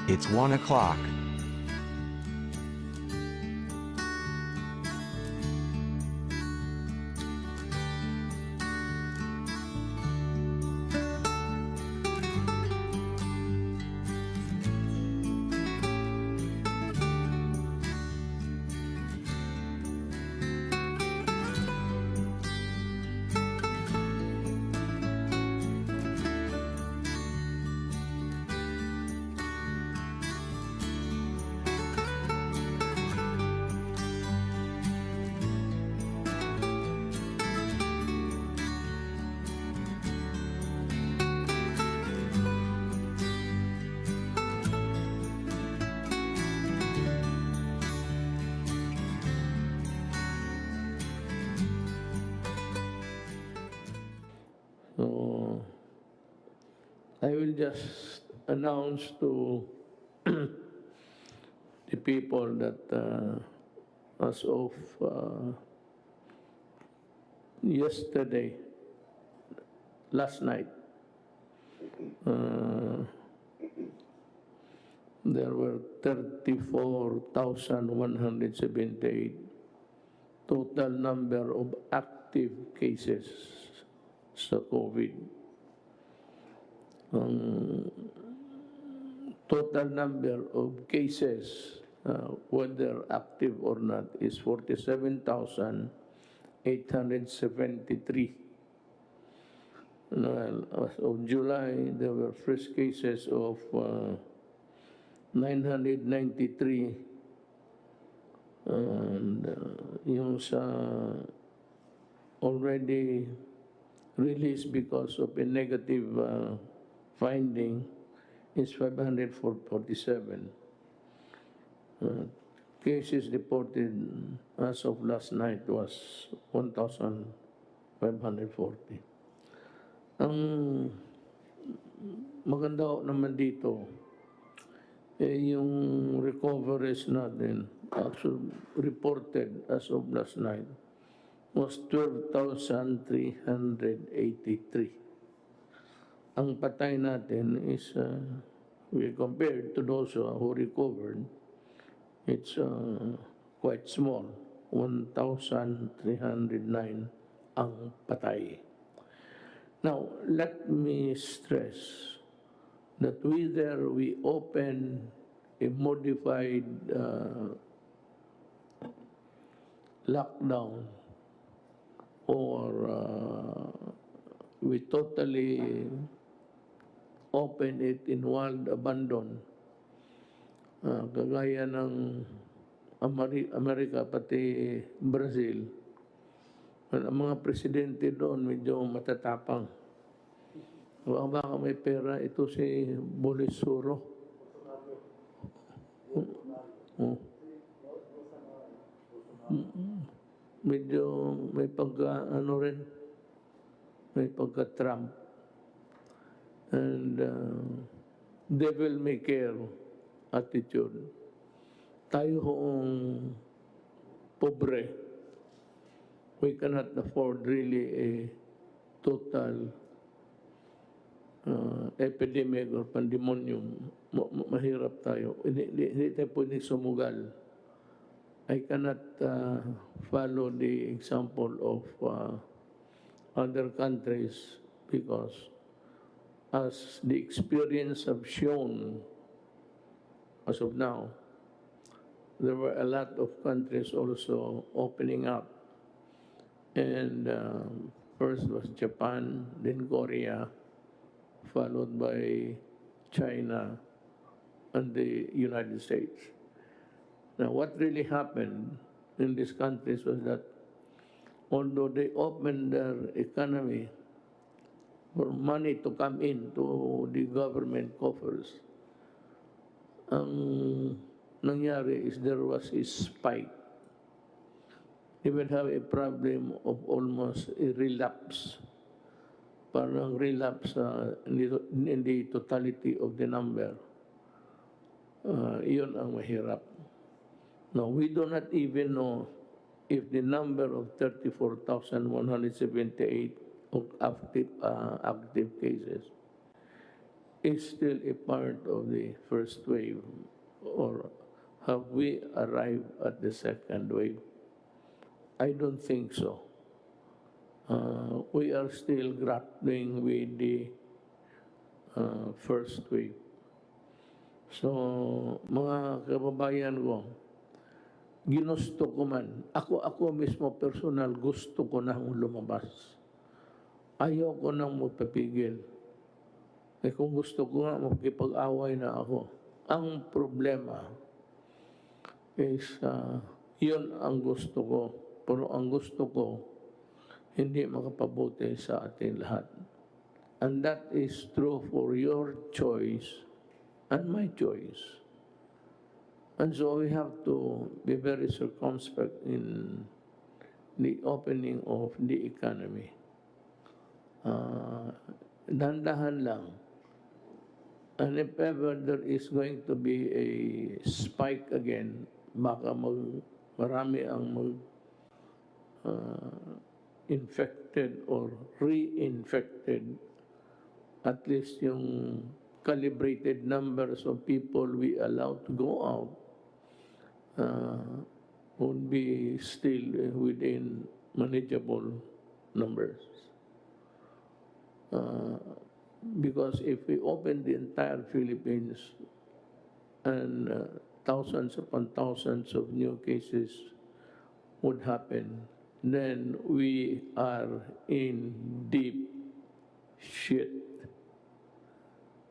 It's 1 o'clock. So, I will just announce to the people that as of yesterday, last night, there were 34,178 total number of active cases sa COVID. Ang total number of cases, whether active or not, is 47,873. As of July, there were fresh cases of 993, and yung sa already released because of a negative finding is 547. Cases reported as of last night was 1,540. Ang maganda naman dito, yung recoveries natin, actually reported as of last night, was 12,383. Ang patay natin is, we compared to those who recovered, it's quite small, 1,309 ang patay. Now, let me stress that whether we open a modified lockdown or we totally open it in wild abandon, kagaya ng Amerika pati Brazil, ang mga presidente doon medyo matatapang. Baka may pera, ito si Bolisuro. Medyo may rin, may pagka-Trump. And devil may care attitude. Tayo hoong pobre, we cannot afford really a total epidemic or pandemonium. Mahirap tayo. Hindi tayo pwedeng sumugal. I cannot follow the example of other countries because as the experience have shown as of now, there were a lot of countries also opening up. And first was Japan, then Korea, followed by China and the United States. Now, what really happened in these countries was that although they opened their economy for money to come into the government coffers, ang nangyari is there was a spike. They would have a problem of almost a relapse. Parang relapse in the totality of the number. Iyon ang mahirap. Now, we do not even know if the number of 34,178 of active cases is still a part of the first wave, or have we arrived at the second wave? I don't think so. We are still grappling with the first wave. So, mga kababayan ko, ginusto ko man, ako mismo personal, gusto ko nang lumabas. Ayaw ko nang magpapigil. Kung gusto ko nga, magkipag-away na ako. Ang problema is, yun ang gusto ko. Pero ang gusto ko, hindi makapabuti sa ating lahat. And that is true for your choice and my choice. And so we have to be very circumspect in the opening of the economy. Dahan-dahan lang. And if ever there is going to be a spike again, baka marami ang infected or reinfected, at least yung calibrated numbers of people we allow to go out would be still within manageable numbers. Because if we open the entire Philippines and thousands upon thousands of new cases would happen, then we are in deep shit.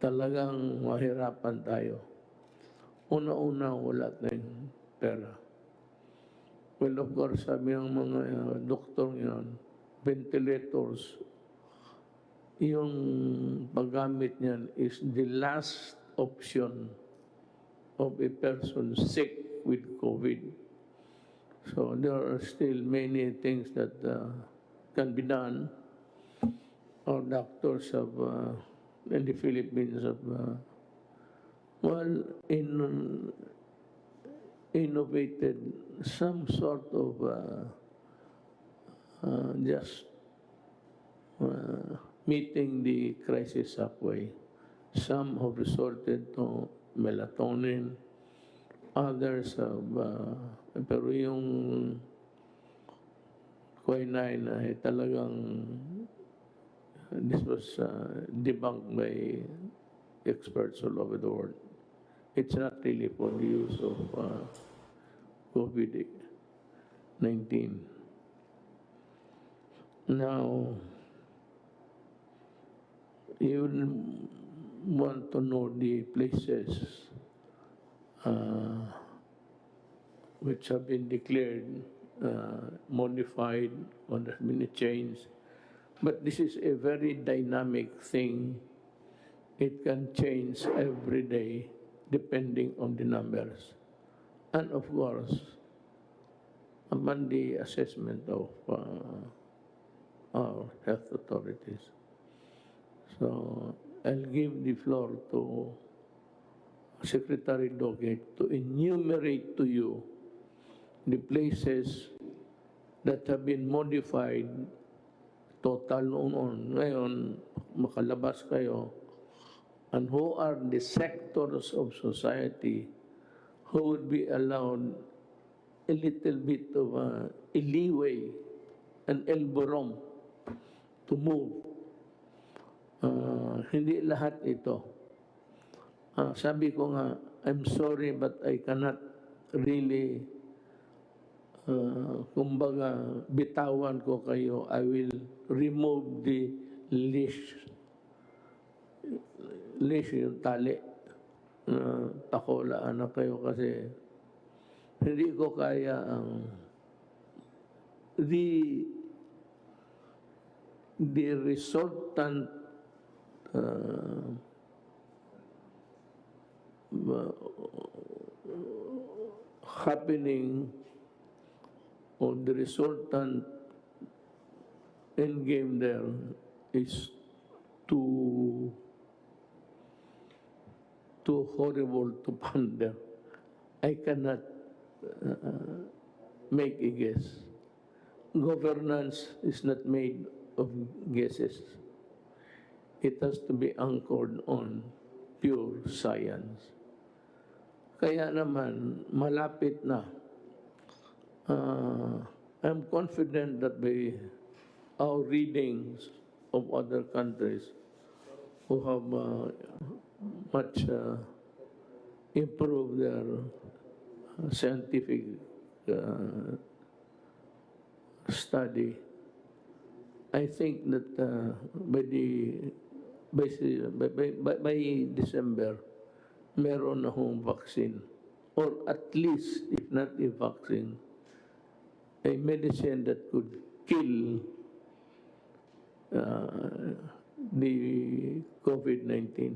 Talagang mahirapan tayo. Una-una, wala tayong pera. Well, of course, sabi ng mga doktor yun, ventilators, yung paggamit niyan is the last option of a person sick with COVID. So there are still many things that can be done. Our doctors have, in the Philippines, have, innovated some sort of just meeting the crisis halfway. Some have resorted to melatonin, others have, pero yung quinine ay talagang, this was debunked by experts all over the world. It's not really for the use of COVID-19. Now, you want to know the places which have been declared modified or has been changed. But this is a very dynamic thing. It can change every day depending on the numbers. And of course, upon the assessment of our health authorities. So I'll give the floor to Secretary Doggett to enumerate to you the places that have been modified total noon. Ngayon, makalabas kayo, and who are the sectors of society who would be allowed a little bit of a leeway, an elbow room to move. Hindi lahat ito. Sabi ko nga, I'm sorry but I cannot really, kumbaga, bitawan ko kayo. I will remove the leash. Leash yung tali. Takulaan na kayo kasi hindi ko kaya ang the resultant happening or the resultant end game there is too horrible to ponder. I cannot make a guess. Governance is not made of guesses. It has to be anchored on science. Kaya naman, malapit na. I'm confident that by our readings of other countries who have much improved their scientific study, I think that by December, meron na hong vaccine. Or at least, if not a vaccine, a medicine that could kill the COVID-19.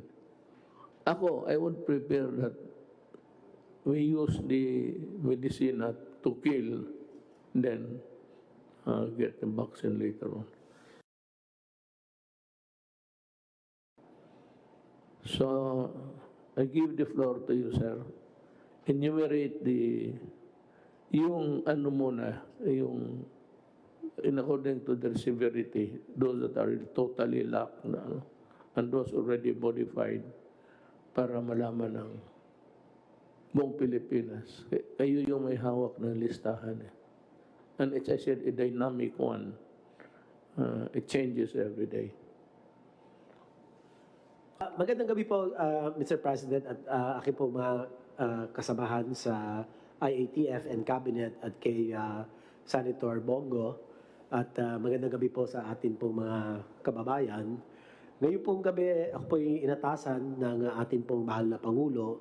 Ako, I would prepare that we use the medicine to kill, then get the vaccine later on. So, I give the floor to you, sir. Enumerate yung ano muna, yung in according to their severity, those that are totally locked na, and those already modified, para malaman ng buong Pilipinas. Kayo yung may hawak ng listahan. And as I said, a dynamic one. It changes every day. Magandang gabi po, Mr. President, at aking po mga kasamahan sa IATF and Cabinet at kay Senator Bongo. At magandang gabi po sa atin pong mga kababayan. Ngayon pong gabi, ako po inatasan ng atin pong mahal na Pangulo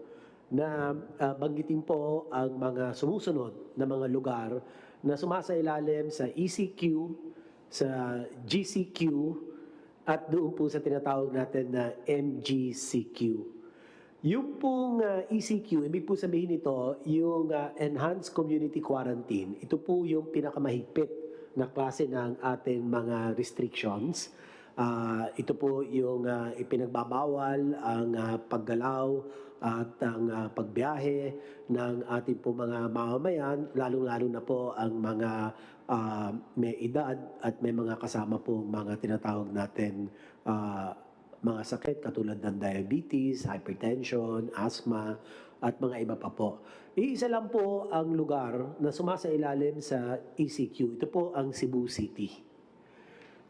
na banggitin po ang mga sumusunod na mga lugar na sumasailalim sa ECQ, sa GCQ, at doon po sa tinatawag natin na MGCQ. Yung pong ECQ, ibig po sabihin ito, yung Enhanced Community Quarantine. Ito po yung pinakamahigpit na klase ng ating mga restrictions. Ito po yung ipinagbabawal ang paggalaw at ang pagbiyahe ng ating po mga mamamayan, lalong-lalo na po ang mga may edad at may mga kasama po mga tinatawag natin mga sakit katulad ng diabetes, hypertension, asthma, at mga iba pa po. Iisa lang po ang lugar na sumasailalim sa ECQ. Ito po ang Cebu City.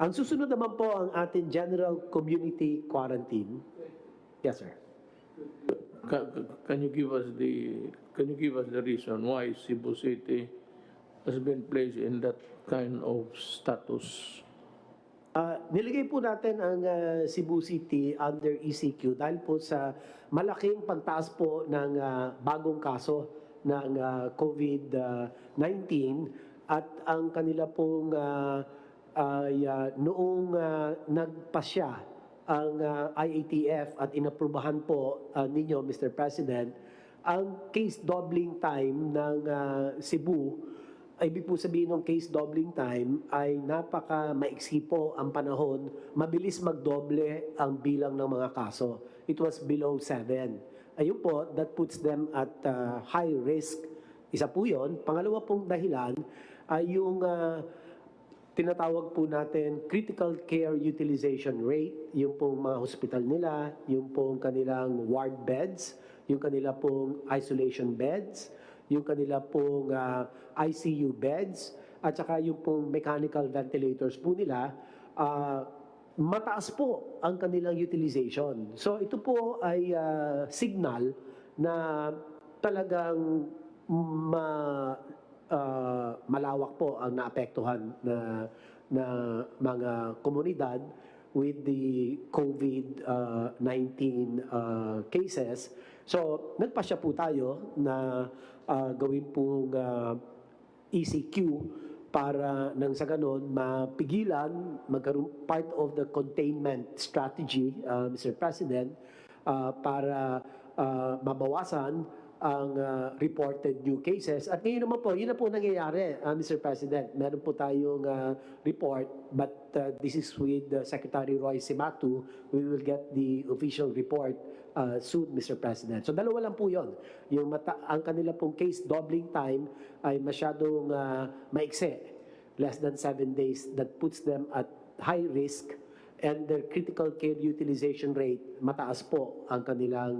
Ang susunod naman po ang ating General Community Quarantine. Yes, sir. Can you give us the reason why Cebu City has been placed in that kind of status? Nilagay po natin ang Cebu City under ECQ dahil po sa malaking pagtaas po ng bagong kaso ng COVID-19 at ang kanila pong noong nagpasya ang IATF at inaprubahan po ninyo, Mr. President, ang case doubling time ng Cebu. Ibig po sabihin ng case doubling time ay napaka-maiksi po ang panahon, mabilis magdoble ang bilang ng mga kaso. It was below 7. Ayun po, that puts them at high risk. Isa po yun. Pangalawa pong dahilan ay yung tinatawag po natin critical care utilization rate, yung pong mga hospital nila, yung pong kanilang ward beds, yung kanila pong isolation beds, yung kanila pong ICU beds, at saka yung pong mechanical ventilators po nila, mataas po ang kanilang utilization. So ito po ay signal na talagang malawak po ang naapektuhan na mga komunidad with the COVID-19 cases. So nagpasya po tayo na gawin pong ECQ para nang sa ganon mapigilan, magkaroon part of the containment strategy, Mr. President, para mabawasan ang reported new cases. At ngayon naman po, yun na po nangyayari, Mr. President. Meron po tayong report, but this is with Secretary Roy Simatu. We will get the official report soon, Mr. President. So dalawa lang po yun. Ang kanila pong case doubling time ay masyadong maikse, less than 7 days, that puts them at high risk and the critical care utilization rate mataas po ang kanilang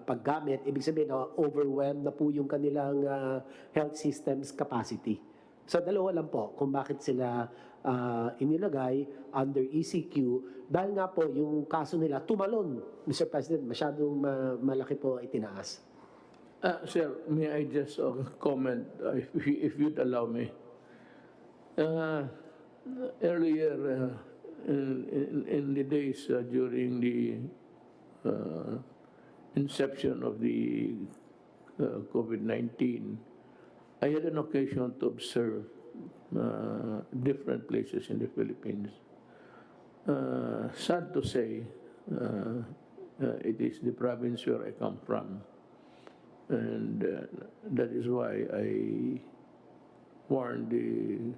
paggamit. Ibig sabihin na overwhelmed na po yung kanilang health systems capacity. So dalawa lang po kung bakit sila inilagay under ECQ, dahil nga po yung kaso nila tumalon, Mr. President, masyadong malaki po itinaas. Sir, may I just comment, if you'd allow me? Earlier, in the days during the inception of the COVID-19, I had an occasion to observe different places in the Philippines. Sad to say, it is the province where I come from. And that is why I warned the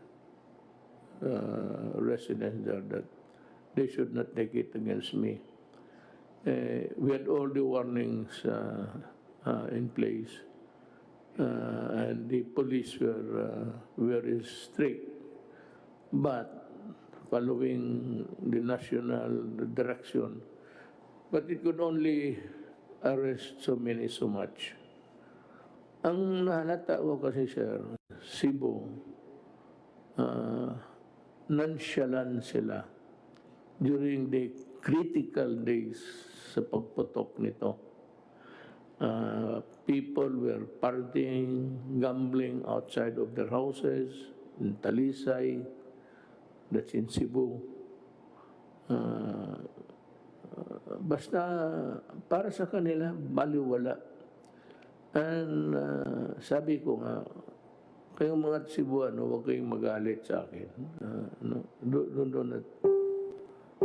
residents there that they should not take it against me. We had all the warnings in place, and the police were very strict. But following the national direction, but it could only arrest so many so much. Ang nahalata ko kasi, sir, Cebu, nonchalant sila during the critical days sa pagputok nito. People were partying, gambling outside of their houses, in Talisay, that's in Cebu. Basta para sa kanila, baliwala. And sabi ko nga, kayong mga Cebuano, huwag kayong magalit sa akin.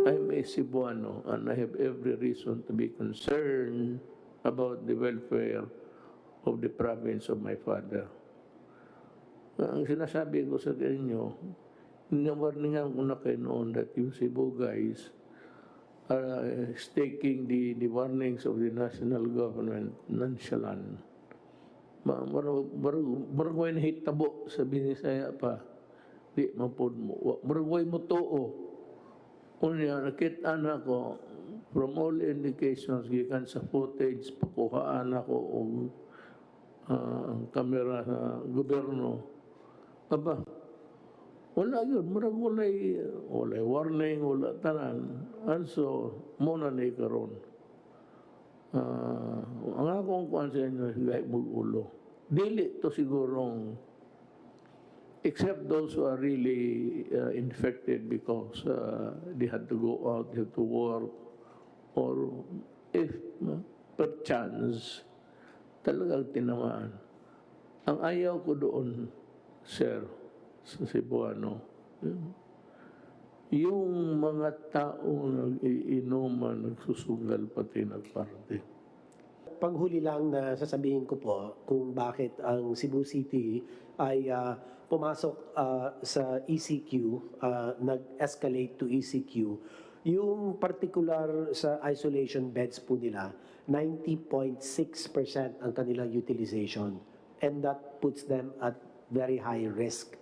I'm a Cebuano and I have every reason to be concerned about the welfare of the province of my father. Ang sinasabi ko sa inyo, nawarningan ko na kayo noon that yung Cebu guys are taking the warnings of the national government nonchalant. Maragway na hitabo sa Binisaya pa, di mapod mo. Maragway mo too. Unya, nakita na ko, from all indications, gikan sa footage, pakuhaan ako ang kamera sa gobyerno. Aba, wala yun. Maragway, wala warning, wala tanan. Also, muna na ikaroon. Ang akong kuhan sa inyo, higay mag-ulo. Dili to sigurong, except those who are really infected because they had to go out, they had to work, or if perchance, talagang tinamaan. Ang ayaw ko doon, sir, sa Cebuano, yung mga taong nag-iinuman, nagsusugal, pati nagparty. Panghuli lang na sasabihin ko po kung bakit ang Cebu City ay pumasok sa ECQ, nag-escalate to ECQ. Yung particular sa isolation beds po nila, 90.6% ang kanilang utilization. And that puts them at very high risk.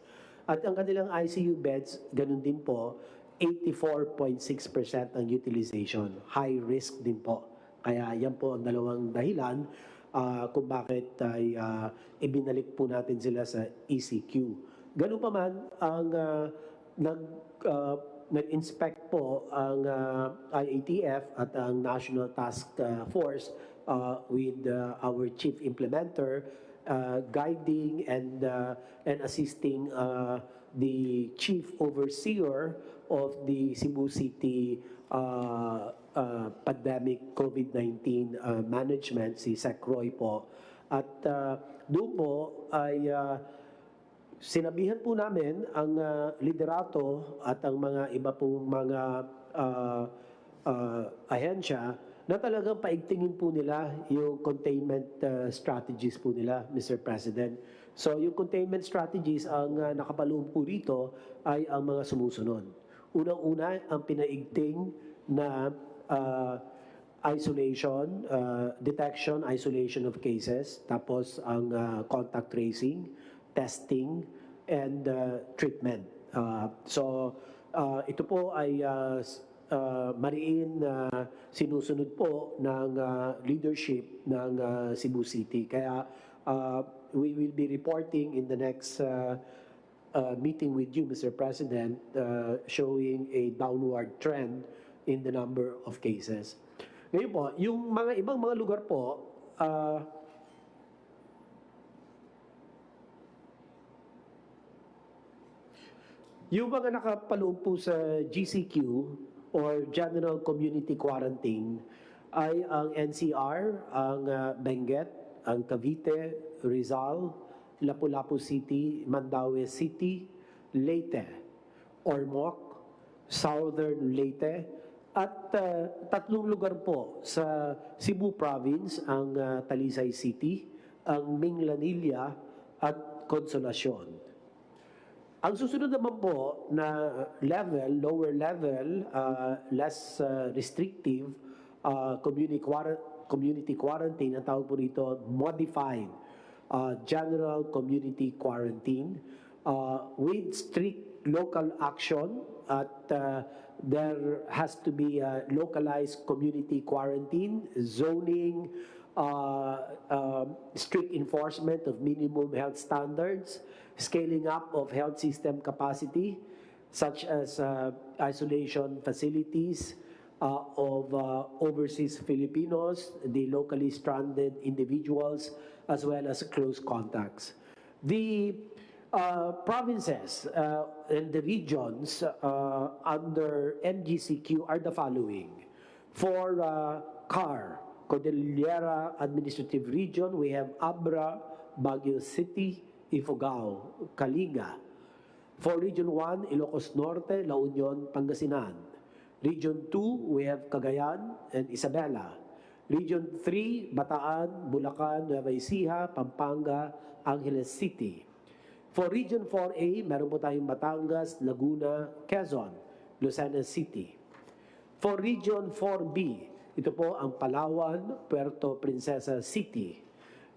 At ang kanilang ICU beds, ganun din po, 84.6% ang utilization. High risk din po. Kaya yan po ang dalawang dahilan kung bakit ay ibinalik po natin sila sa ECQ. Ganun pa man, ang nag-inspect po ang IATF at ang National Task Force with our chief implementer, guiding and assisting the chief overseer of the Cebu City pandemic COVID-19 management, si Sec Roy po. At doon po ay sinabihan po namin ang liderato at ang mga iba pong mga ahensya na talagang paigtingin po nila yung containment strategies po nila, Mr. President. So yung containment strategies, ang nakapaloob po rito ay ang mga sumusunod. Unang-una, ang pinaigting na isolation, detection, isolation of cases, tapos ang contact tracing, testing, and treatment. So Ito po ay mariin na sinusunod po ng leadership ng Cebu City. Kaya we will be reporting in the next meeting with you, Mr. President, showing a downward trend in the number of cases. Ngayon po, yung mga ibang mga lugar po, yung mga nakapaloob po sa GCQ or General Community Quarantine ay ang NCR, ang Benguet, ang Cavite, Rizal, Lapu-Lapu City, Mandaue City, Leyte, Ormoc, Southern Leyte, at tatlong lugar po sa Cebu Province, ang Talisay City, ang Minglanilla at Consolacion. Ang susunod naman po na level, lower level, less restrictive community quarantine, ang tawag po rito, modified general community quarantine with strict local action at there has to be a localized community quarantine, zoning, strict enforcement of minimum health standards, scaling up of health system capacity, such as isolation facilities of overseas Filipinos, the locally stranded individuals, as well as close contacts. The provinces and the regions under MGCQ are the following. For CAR, Cordillera Administrative Region, we have Abra, Baguio City, Ifugao, Kalinga. For Region 1, Ilocos Norte, La Union, Pangasinan. Region 2, we have Cagayan and Isabela. Region 3, Bataan, Bulacan, Nueva Ecija, Pampanga, Angeles City. For Region 4A, meron po tayong Batangas, Laguna, Quezon, Lucena City. For Region 4B, ito po ang Palawan, Puerto Princesa City.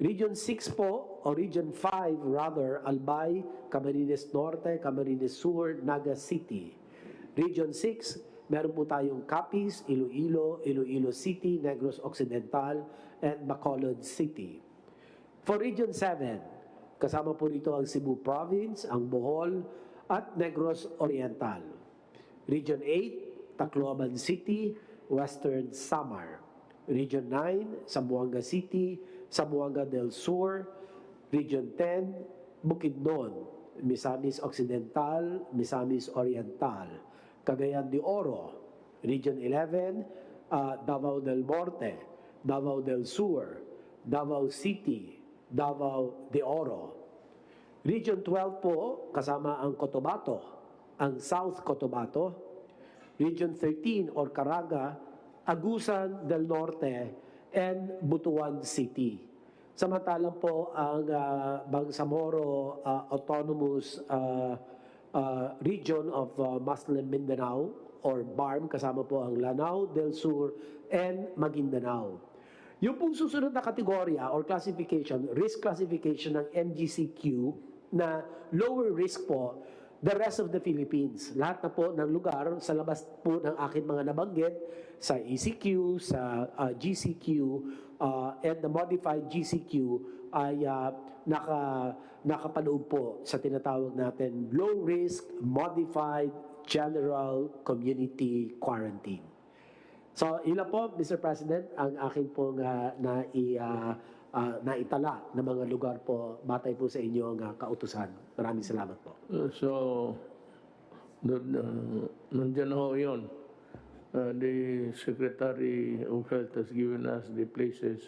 Region 6 po, o Region 5 rather, Albay, Camarines Norte, Camarines Sur, Naga City. Region 6, meron po tayong Capiz, Iloilo, Iloilo City, Negros Occidental, and Bacolod City. For Region 7, kasama po rito ang Cebu Province, ang Bohol, at Negros Oriental. Region 8, Tacloban City, Western Samar. Region 9, Zamboanga City, Zamboanga del Sur. Region 10, Bukidnon, Misamis Occidental, Misamis Oriental. Cagayan de Oro. Region 11, Davao del Norte, Davao del Sur, Davao City, Davao de Oro. Region 12 po, kasama ang Cotabato, ang South Cotabato. Region 13 or Caraga, Agusan del Norte, and Butuan City. Samantalang po ang Bangsamoro Autonomous Region of Muslim Mindanao or BARM, kasama po ang Lanao del Sur and Maguindanao. Yung pong susunod na kategorya or classification, risk classification ng MGCQ na lower risk po, the rest of the Philippines. Lahat na po ng lugar sa labas po ng aking mga nabanggit, sa ECQ, sa GCQ, and the modified GCQ ay nakapaloob po sa tinatawag natin low risk, modified, general community quarantine. So, ilan po, Mr. President, ang aking pong naitala na mga lugar po batay po sa inyong kautusan. Maraming salamat po. So, nandiyan ho yun. The Secretary of Health has given us the places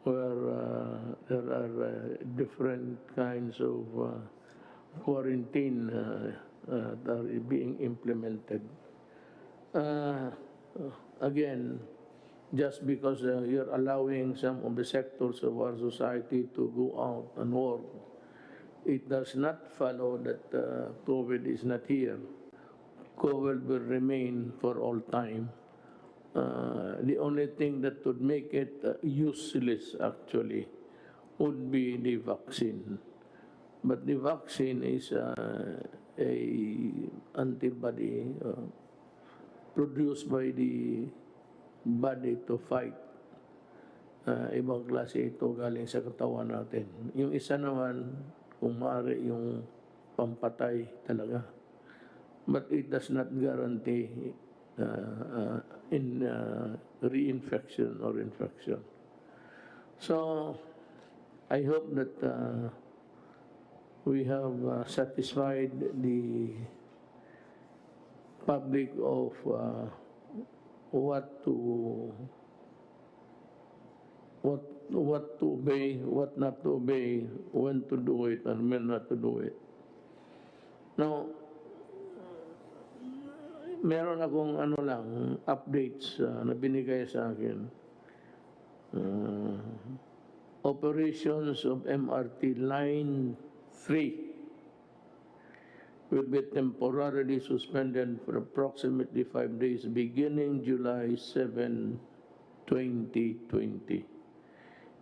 where there are different kinds of quarantine that are being implemented. Again, just because you're allowing some of the sectors of our society to go out and work, it does not follow that COVID is not here. COVID will remain for all time. The only thing that would make it useless, actually, would be the vaccine. But the vaccine is a antibody produced by the body to fight. Ibang klase ito galing sa katawan natin. Yung isa naman, kung maaari yung pampatay talaga. But it does not guarantee in reinfection or infection. So, I hope that we have satisfied the public of what to obey, what not to obey, when to do it, and when not to do it. Now, meron akong updates na binigay sa akin. Operations of MRT Line 3 will be temporarily suspended for approximately 5 days beginning July 7, 2020.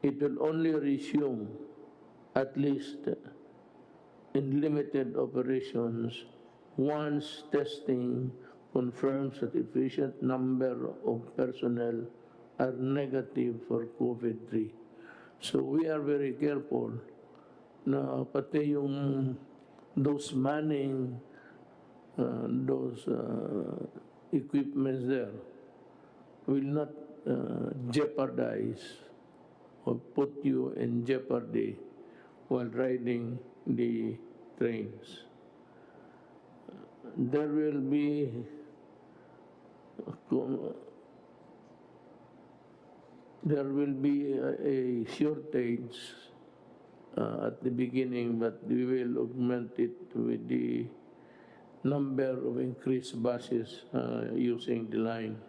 It will only resume, at least in limited operations, once testing confirms that sufficient number of personnel are negative for COVID-3. So we are very careful na pati yung those manning, those equipments there will not jeopardize or put you in jeopardy while riding the trains. There will be a shortage at the beginning, but we will augment it with the number of increased buses using the line.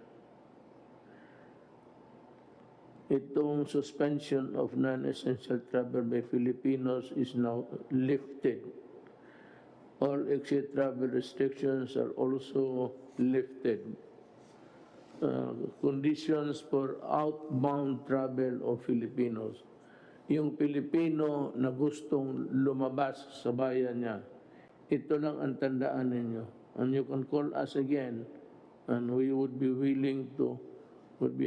Itong suspension of non-essential travel by Filipinos is now lifted. All exit travel restrictions are also lifted. Conditions for outbound travel of Filipinos. Yung Pilipino na gustong lumabas sa bayan niya, ito lang ang tandaan ninyo. And you can call us again, and we would be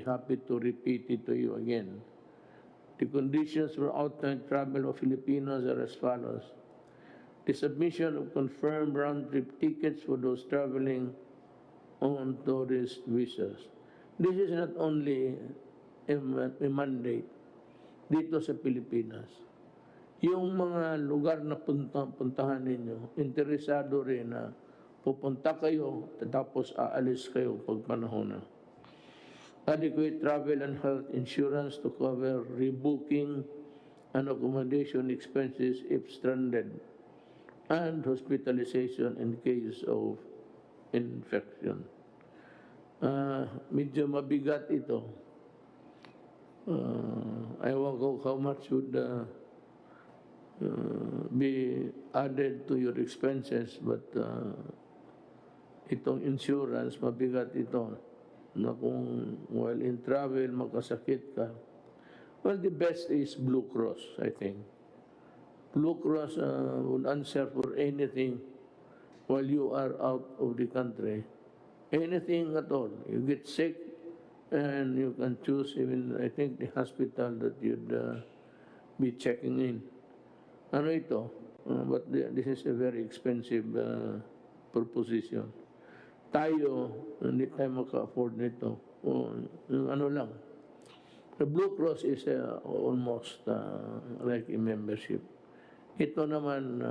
happy to repeat it to you again. The conditions for outbound travel of Filipinos are as follows. The submission of confirmed round-trip tickets for those traveling on tourist visas. This is not only a mandate dito sa Pilipinas. Yung mga lugar na puntahan ninyo, interesado rin na pupunta kayo, tapos aalis kayo pag panahon na. Adequate travel and health insurance to cover rebooking and accommodation expenses if stranded, and hospitalization in case of infection. Medyo mabigat ito. Ewan ko how much would be added to your expenses, but itong insurance, mabigat ito. Na kung while in travel, makasakit ka. Well, the best is Blue Cross, I think. Blue Cross would answer for anything while you are out of the country. Anything at all. You get sick, and you can choose even, I think, the hospital that you'd be checking in. Ano ito? But this is a very expensive proposition. Tayo, hindi tayo maka-afford nito. Yung ano lang. The Blue Cross is almost like a membership. Ito naman,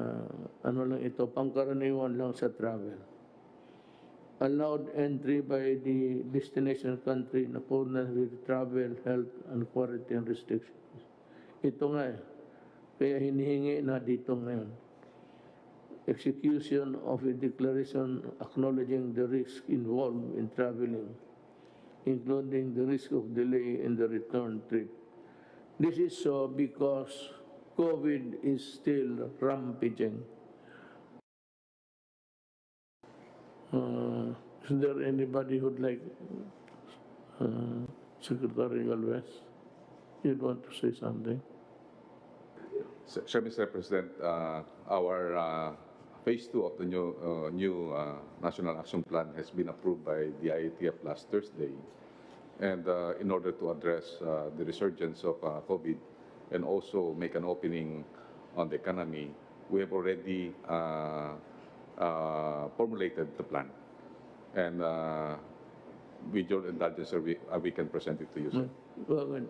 ano lang ito, pangkaraniwan lang sa travel. Allowed entry by the destination country na puna with travel, health, and quarantine restrictions. Ito nga kaya hinihingi na dito ngayon. Execution of a declaration acknowledging the risk involved in traveling, including the risk of delay in the return trip. This is so because COVID is still rampaging. Is there anybody who'd like, Secretary Galvez, you'd want to say something? Sure, Mr. President, our Phase 2 of the new National Action Plan has been approved by the IATF last Thursday. And in order to address the resurgence of COVID and also make an opening on the economy, we have already formulated the plan. And with your indulgence, sir, we can present it to you, sir. Go ahead.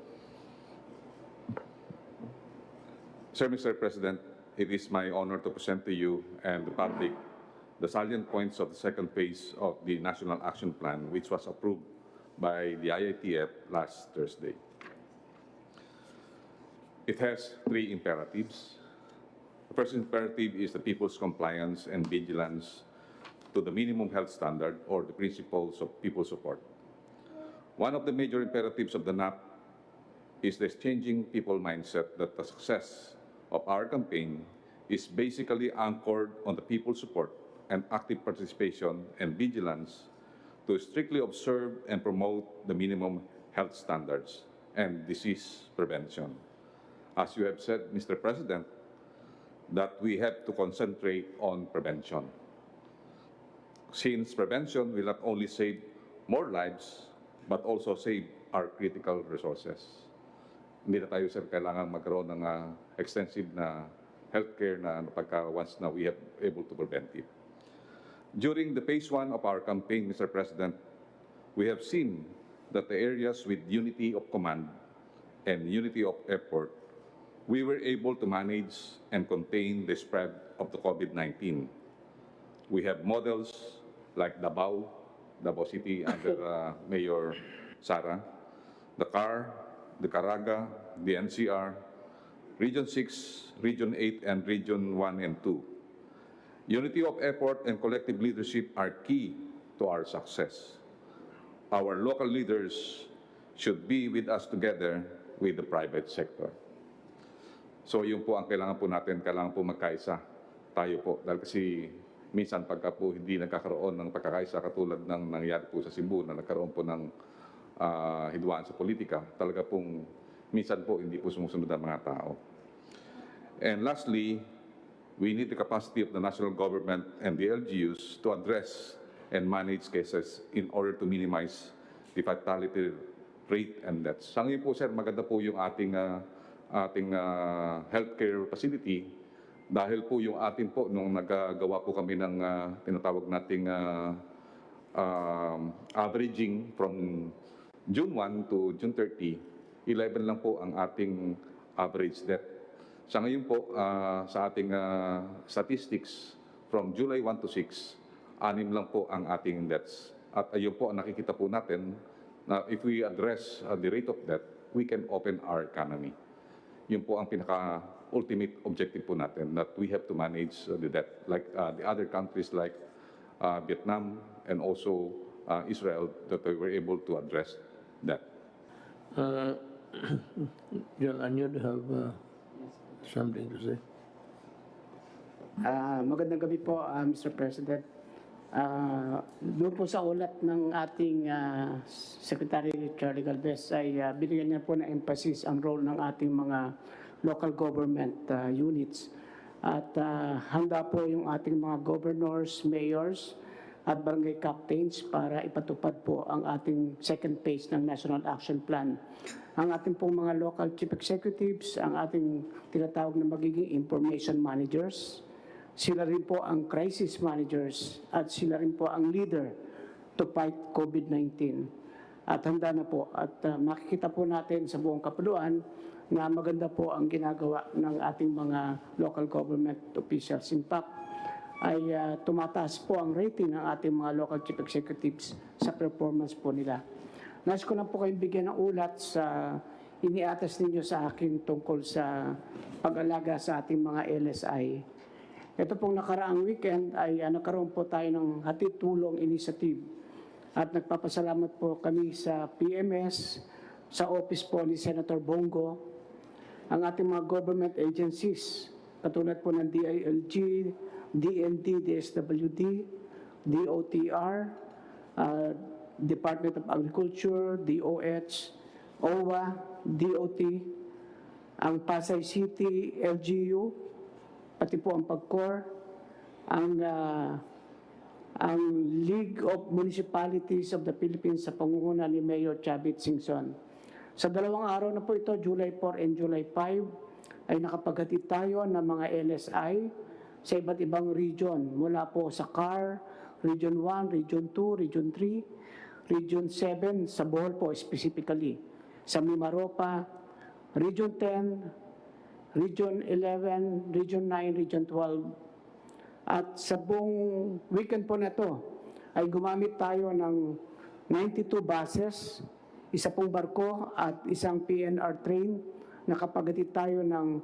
Sir, Mr. President, it is my honor to present to you and the public the salient points of the second phase of the National Action Plan, which was approved by the IATF last Thursday. It has 3 imperatives. The first imperative is the people's compliance and vigilance to the minimum health standard or the principles of people support. One of the major imperatives of the NAP is the changing people mindset that the success of our campaign is basically anchored on the people's support and active participation and vigilance to strictly observe and promote the minimum health standards and disease prevention. As you have said, Mr. President, that we have to concentrate on prevention. Since prevention will not only save more lives, but also save our critical resources. Hindi na tayo, sir, kailangan magkaroon ng extensive na healthcare na pagka once na we have able to prevent it. During the phase 1 of our campaign, Mr. President, we have seen that the areas with unity of command and unity of effort, we were able to manage and contain the spread of the COVID-19. We have models like Davao City under Mayor Sara, the CAR, the Caraga, the NCR, Region 6, Region 8, and Region 1 and 2. Unity of effort and collective leadership are key to our success. Our local leaders should be with us together with the private sector. So yun po ang kailangan po natin, kailangan po magkaisa tayo po. Dahil kasi minsan pagka po hindi nagkakaroon ng pagkakaisa katulad ng nangyari po sa Cebu na nagkaroon po ng hidwaan sa politika, talaga pong minsan po hindi po sumusunod ang mga tao. And lastly, we need the capacity of the national government and the LGUs to address and manage cases in order to minimize the fatality rate and deaths. Sa ngayon po, sir, maganda po yung ating healthcare facility dahil po yung atin po, nung nagagawa po kami ng tinatawag nating averaging from June 1 to June 30, 11 lang po ang ating average death. Sa ngayon po, sa ating statistics, from July 1 to 6, 6 lang po ang ating deaths. At ayun po, nakikita po natin na if we address the rate of death, we can open our economy. Yun po ang pinaka-ultimate objective po natin, that we have to manage the death. Like the other countries like Vietnam and also Israel, that we were able to address that. John, and you have something to say? Magandang gabi po, Mr. President. Doon po sa ulat ng ating Secretary Charlie Galvez ay binigyan niya po ng emphasis ang role ng ating mga local government units. At handa po yung ating mga governors, mayors, at barangay captains para ipatupad po ang ating second phase ng National Action Plan. Ang ating pong mga local chief executives, ang ating tinatawag na magiging information managers, sila rin po ang crisis managers at sila rin po ang leader to fight COVID-19. At handa na po at makikita po natin sa buong kapuluan na maganda po ang ginagawa ng ating mga local government officials. In fact, ay tumataas po ang rating ng ating mga local chief executives sa performance po nila. Nais ko na po kayong bigyan ng ulat sa iniatas ninyo sa akin tungkol sa pag-alaga sa ating mga LSI. Ito pong nakaraang weekend ay nagkaroon po tayo ng hatid-tulong initiative at nagpapasalamat po kami sa PMS, sa office po ni Senator Bongo, ang ating mga government agencies, katulad po ng DILG, DND, DSWD, DOTR, Department of Agriculture, DOH, OWA, DOT, ang Pasay City, LGU, pati po ang PAGCOR, ang ang League of Municipalities of the Philippines sa pangunguna ni Mayor Chavit Singson. Sa dalawang araw na po ito, July 4 and July 5, ay nakapaghatid tayo ng mga LSI sa iba't ibang region, mula po sa CAR, Region 1, Region 2, Region 3, Region 7, sa Bohol po specifically, sa Mimaropa, Region 10, Region 11, Region 9, Region 12. At sa buong weekend po na to, ay gumamit tayo ng 92 buses, isa pong barko at isang PNR train. Nakapaghatid tayo ng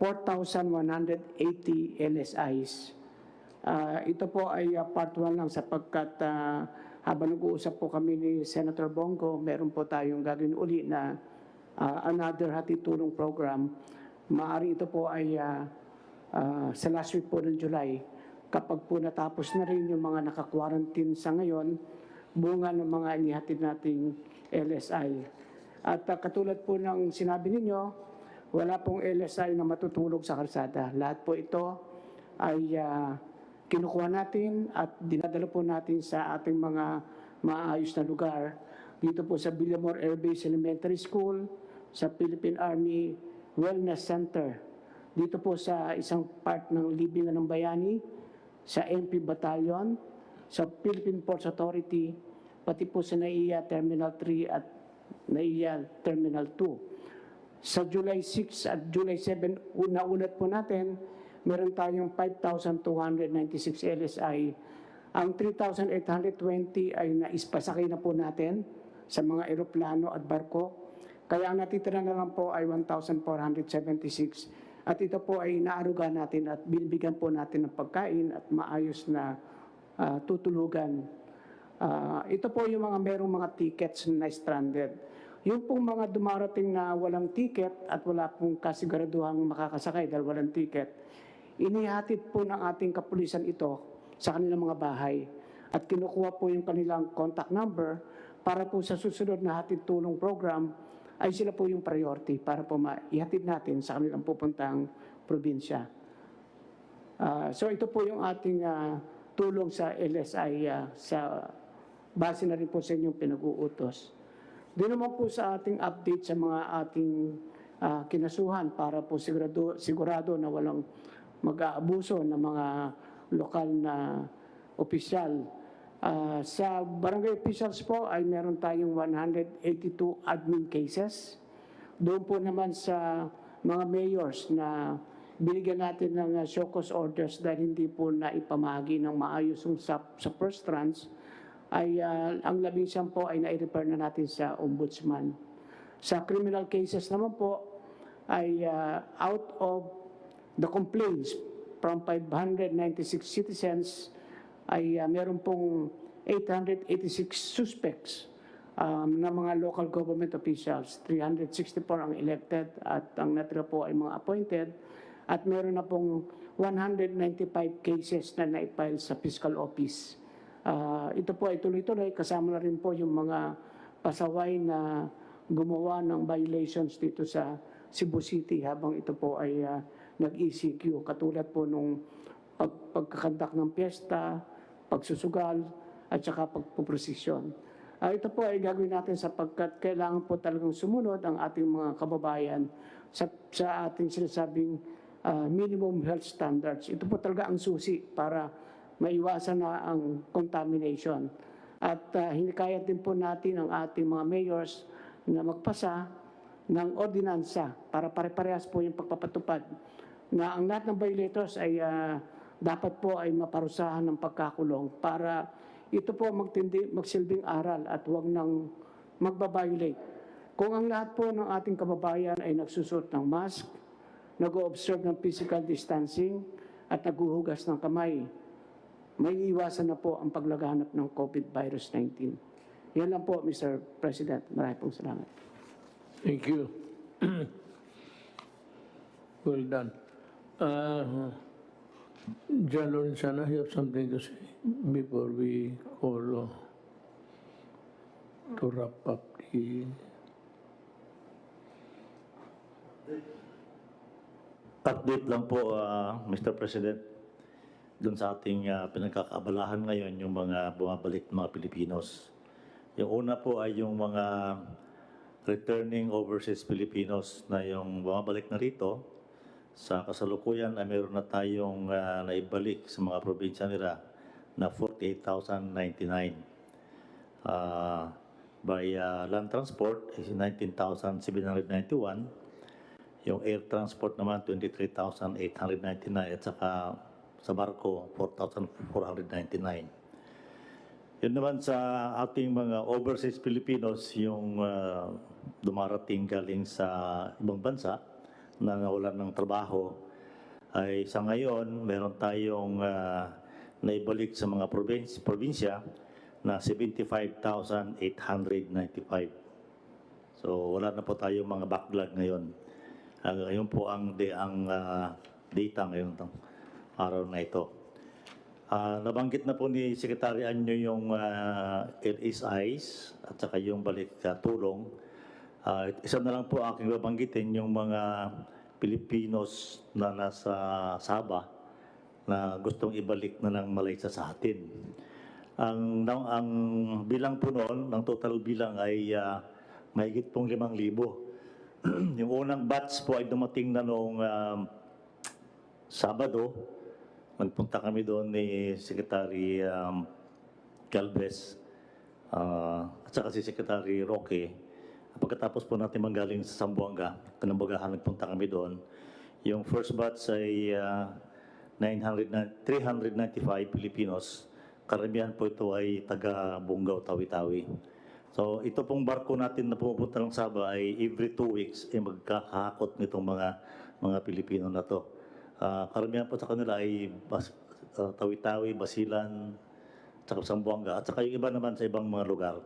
4,180 LSIs. Ito po ay part 1 lang sapagkat habang nag-uusap po kami ni Senator Bongo, meron po tayong gagawin uli na another hatid tulong program. Maaari ito po ay sa last week po ng July, kapag po natapos na rin yung mga naka-quarantine sa ngayon, bunga ng mga inihatid nating LSI. At katulad po ng sinabi ninyo, wala pong LSI na matutulog sa kalsada. Lahat po ito ay kinukuha natin at dinadala po natin sa ating mga maayos na lugar. Dito po sa Villamor Air Base Elementary School, sa Philippine Army Wellness Center, dito po sa isang part ng Libingan ng Bayani, sa MP Battalion, sa Philippine Ports Authority, pati po sa NAIA Terminal 3 at NAIA Terminal 2. Sa July 6 at July 7, naulat po natin, meron tayong 5,296 LSI. Ang 3,820 ay naispasakay na po natin sa mga eroplano at barko. Kaya ang natitira na lang po ay 1,476. At ito po ay naaruga natin at binibigyan po natin ng pagkain at maayos na tutulugan. Ito po yung mga merong mga tickets na stranded. Yung pong mga dumarating na walang ticket at wala pong kasiguraduhang makakasakay dahil walang ticket, inihatid po ng ating kapulisan ito sa kanilang mga bahay at kinukuha po yung kanilang contact number para po sa susunod na hatid tulong program ay sila po yung priority para po maihatid natin sa kanilang pupuntang probinsya. So ito po yung ating tulong sa LSI sa base na rin po sa inyong pinag-uutos. Doon naman po sa ating update sa mga ating kinasuhan para po sigurado na walang mag-aabuso ng mga lokal na opisyal. Sa barangay officials po ay meron tayong 182 admin cases. Doon po naman sa mga mayors na binigyan natin ng show cause orders dahil hindi po na ipamahagi ng maayos yung sa first tranche, ay ang 11 po ay na-refer na natin sa ombudsman. Sa criminal cases naman po ay out of the complaints from 596 citizens, ay meron pong 886 suspects na mga local government officials. 364 ang elected at ang natira po ay mga appointed. At meron na pong 195 cases na naipile sa fiscal office. Ito po ay tuloy-tuloy. Kasama na rin po yung mga pasaway na gumawa ng violations dito sa Cebu City habang ito po ay nag-ECQ. Katulad po nung pagkakandak ng piyesta, pagsusugal, at saka pagpuprosesyon. Ito po ay gagawin natin sapagkat kailangan po talagang sumunod ang ating mga kababayan sa ating sinasabing minimum health standards. Ito po talaga ang susi para maiwasan na ang contamination. At hinikayat din po natin ang ating mga mayors na magpasa ng ordinansa para pare-parehas po yung pagpapatupad na ang lahat ng violators ay dapat po ay maparusahan ng pagkakulong para ito po magsilbing aral at huwag nang magbabiolate. Kung ang lahat po ng ating kababayan ay nagsusot ng mask, nag-o-observe ng physical distancing at naghuhugas ng kamay, may iwasan na po ang paglaganap ng COVID-19. Yan lang po, Mr. President. Maraming pong salamat. Thank you. Well done. John Lorenzana, you have something to say before we call to wrap up the... Update lang po, Mr. President. doon sa ating pinagkakaabalahan ngayon, yung mga bumabalik na mga Pilipinos. Yung una po ay yung mga returning overseas Filipinos na yung bumabalik na rito. Sa kasalukuyan ay meron na tayong naibalik sa mga probinsya nila na 48,099. By land transport is 19,791. Yung air transport naman 23,899 at saka sa barko 4,499. Yun naman sa ating mga overseas Filipinos, yung dumarating galing sa ibang bansa na nawalan ng trabaho, ay sa ngayon meron tayong naibalik sa mga probinsya na 75,895. So wala na po tayong mga backlog ngayon. Ngayon po ang data ngayon araw na ito. Nabanggit na po ni Secretary Anyo yung LSIs at saka yung balik tulong. Isa na lang po aking babanggitin yung mga Pilipinos na nasa Sabah na gustong ibalik na ng Malaysia sa atin. Ang bilang po noon, ang total bilang ay mahigit pong 5,000. Yung unang batch po ay dumating na noong Sabado. Nagpunta kami doon ni Secretary Galvez at saka si Secretary Roque. Pagkatapos po natin manggaling sa Zamboanga, Kanambagahan, nagpunta kami doon. Yung first batch ay 395 Filipinos. Karamihan po ito ay taga Bungaw, Tawi-Tawi. So ito pong barko natin na pumupunta ng Sabah ay every 2 weeks ay magkakahakot nitong mga Pilipino na to. Karamihan po sa kanila ay Tawi-Tawi, Basilan, at Zamboanga, at saka yung iba naman sa ibang mga lugar.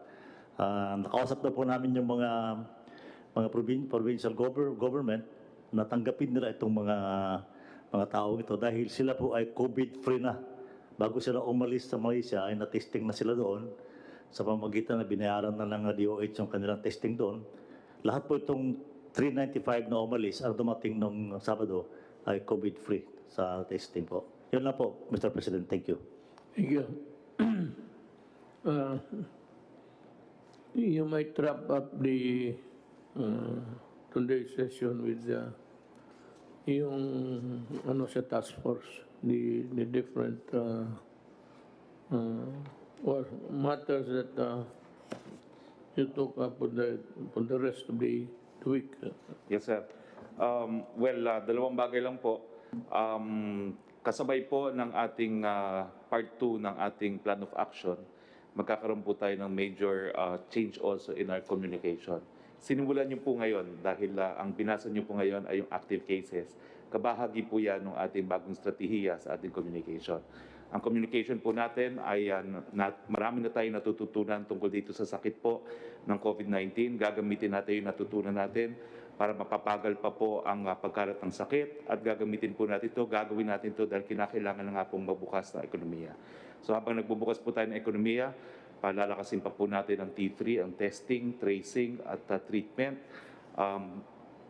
Nakausap na po namin yung mga provincial government na tanggapin nila itong mga tao ito dahil sila po ay COVID-free na. Bago sila umalis sa Malaysia ay na-testing na sila doon sa pamamagitan na binayaran na ng DOH yung kanilang testing doon. Lahat po itong 395 na umalis ang dumating nung Sabado ay COVID-free sa testing po. Yun lang po, Mr. President. Thank you. Thank you. You might wrap up the today's session with yung sa task force, the different matters that you took up for the rest of the week. Yes, sir. Dalawang bagay lang po. Kasabay po ng ating part 2 ng ating plan of action, magkakaroon po tayo ng major change also in our communication. Sinimulan niyo po ngayon dahil ang binasa niyo po ngayon ay yung active cases. Kabahagi po yan ng ating bagong strategiya sa ating communication. Ang communication po natin ay marami na tayong natututunan tungkol dito sa sakit po ng COVID-19. Gagamitin natin yung natutunan natin para mapapagal pa po ang pagkalat ng sakit at gagamitin po natin ito, gagawin natin ito dahil kinakailangan na nga pong mabukas na ekonomiya. So habang nagbubukas po tayo ng ekonomiya, palalakasin pa po natin ang T3, ang testing, tracing at treatment.